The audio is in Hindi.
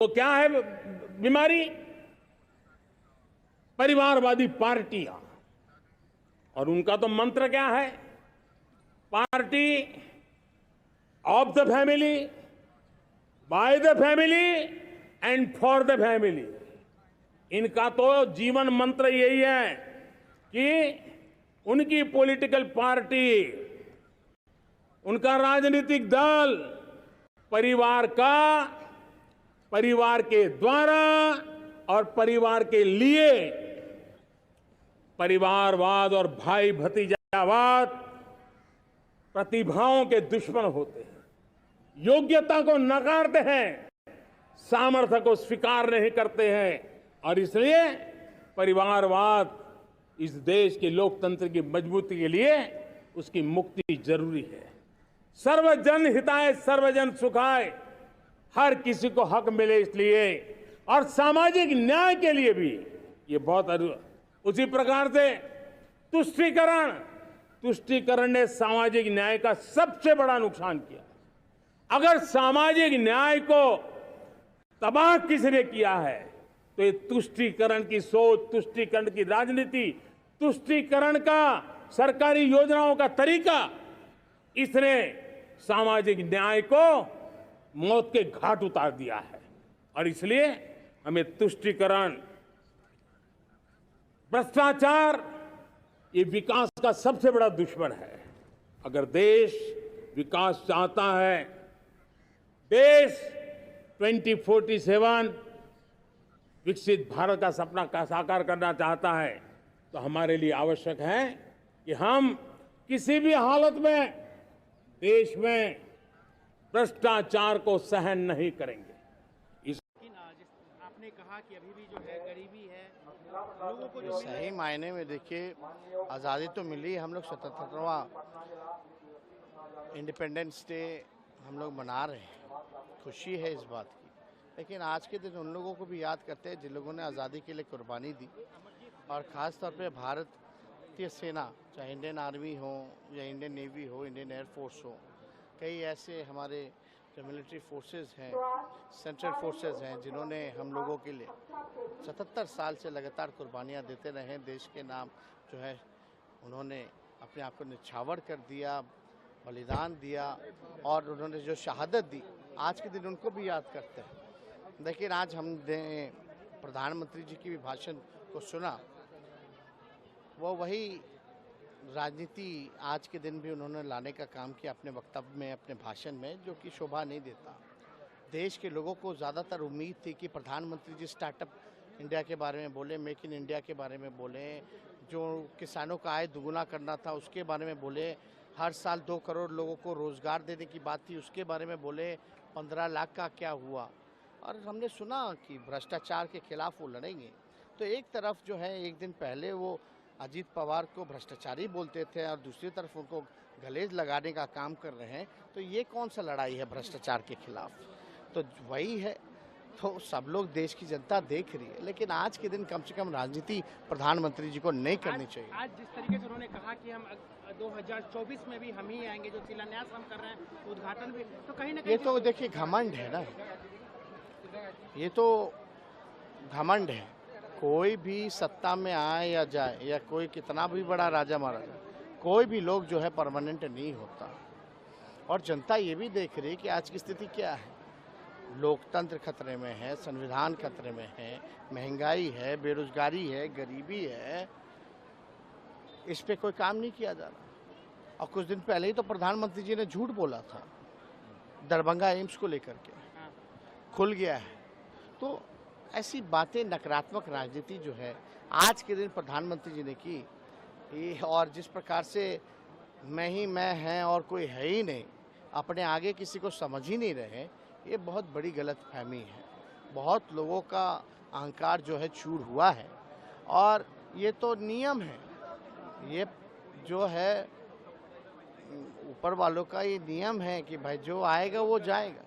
तो क्या है बीमारी? परिवारवादी पार्टियां। और उनका तो मंत्र क्या है? Party of the family, by the family and for the family. इनका तो जीवन मंत्र यही है कि उनकी पॉलिटिकल पार्टी, उनका राजनीतिक दल परिवार का, परिवार के द्वारा और परिवार के लिए, परिवारवाद और भाई भतीजावाद प्रतिभाओं के दुश्मन होते हैं, योग्यता को नकारते हैं, सामर्थ्य को स्वीकार नहीं करते हैं। और इसलिए परिवारवाद इस देश के लोकतंत्र की मजबूती के लिए उसकी मुक्ति जरूरी है। सर्वजन हिताय सर्वजन सुखाय, हर किसी को हक मिले इसलिए, और सामाजिक न्याय के लिए भी ये बहुत। उसी प्रकार से तुष्टीकरण ने सामाजिक न्याय का सबसे बड़ा नुकसान किया। अगर सामाजिक न्याय को तबाह किसने किया है तो ये तुष्टीकरण की सोच, तुष्टीकरण की राजनीति, तुष्टीकरण का सरकारी योजनाओं का तरीका, इसने सामाजिक न्याय को मौत के घाट उतार दिया है। और इसलिए हमें तुष्टीकरण, भ्रष्टाचार, ये विकास का सबसे बड़ा दुश्मन है। अगर देश विकास चाहता है, देश 2047 विकसित भारत का सपना का साकार करना चाहता है, तो हमारे लिए आवश्यक है कि हम किसी भी हालत में देश में भ्रष्टाचार को सहन नहीं करेंगे। आपने कहा कि अभी भी जो है गरीबी है, लोगों को जो सही मायने में देखिए आज़ादी तो मिली, हम लोग 77वां इंडिपेंडेंस डे हम लोग मना रहे हैं, खुशी है इस बात की। लेकिन आज के दिन उन लोगों को भी याद करते हैं जिन लोगों ने आज़ादी के लिए कुर्बानी दी, और ख़ास तौर पे भारतीय सेना, चाहे इंडियन आर्मी हो या इंडियन नेवी हो, इंडियन एयरफोर्स हो, कई ऐसे हमारे जो मिलिट्री फोर्सेस हैं, सेंट्रल फोर्सेस हैं, जिन्होंने हम लोगों के लिए 77 साल से लगातार कुर्बानियाँ देते रहे। देश के नाम जो है उन्होंने अपने आप को निछावर कर दिया, बलिदान दिया, और उन्होंने जो शहादत दी, आज के दिन उनको भी याद करते हैं। लेकिन आज हमने प्रधानमंत्री जी की भी भाषण को सुना, वो वही राजनीति आज के दिन भी उन्होंने लाने का काम किया अपने वक्तव्य में, अपने भाषण में, जो कि शोभा नहीं देता। देश के लोगों को ज़्यादातर उम्मीद थी कि प्रधानमंत्री जी स्टार्टअप इंडिया के बारे में बोले, मेक इन इंडिया के बारे में बोले, जो किसानों का आय दुगुना करना था उसके बारे में बोले, हर साल 2 करोड़ लोगों को रोज़गार देने की बात थी उसके बारे में बोले, 15 लाख का क्या हुआ। और हमने सुना कि भ्रष्टाचार के खिलाफ वो लड़ेंगे। तो एक तरफ जो है एक दिन पहले वो अजीत पवार को भ्रष्टाचारी बोलते थे और दूसरी तरफ उनको गलेज लगाने का काम कर रहे हैं, तो ये कौन सा लड़ाई है भ्रष्टाचार के खिलाफ? तो वही है, तो सब लोग, देश की जनता देख रही है। लेकिन आज के दिन कम से कम राजनीति प्रधानमंत्री जी को नहीं करनी चाहिए। आज जिस तरीके से उन्होंने कहा कि हम 2024 में भी हम ही आएंगे, जो शिलान्यास हम कर रहे हैं, उद्घाटन भी, तो कहीं ना कहीं ये तो देखिए घमंड है ना, ये तो घमंड है। कोई भी सत्ता में आए या जाए, या कोई कितना भी बड़ा राजा महाराजा, कोई भी लोग जो है परमानेंट नहीं होता। और जनता ये भी देख रही है कि आज की स्थिति क्या है। लोकतंत्र खतरे में है, संविधान खतरे में है, महंगाई है, बेरोजगारी है, गरीबी है, इस पे कोई काम नहीं किया जा रहा। और कुछ दिन पहले ही तो प्रधानमंत्री जी ने झूठ बोला था दरभंगा एम्स को लेकर के, खुल गया है। तो ऐसी बातें, नकारात्मक राजनीति जो है आज के दिन प्रधानमंत्री जी ने की, और जिस प्रकार से मैं है और कोई है ही नहीं, अपने आगे किसी को समझ ही नहीं रहे, ये बहुत बड़ी गलतफहमी है। बहुत लोगों का अहंकार जो है चूर हुआ है, और ये तो नियम है, ये जो है ऊपर वालों का ये नियम है कि भाई जो आएगा वो जाएगा।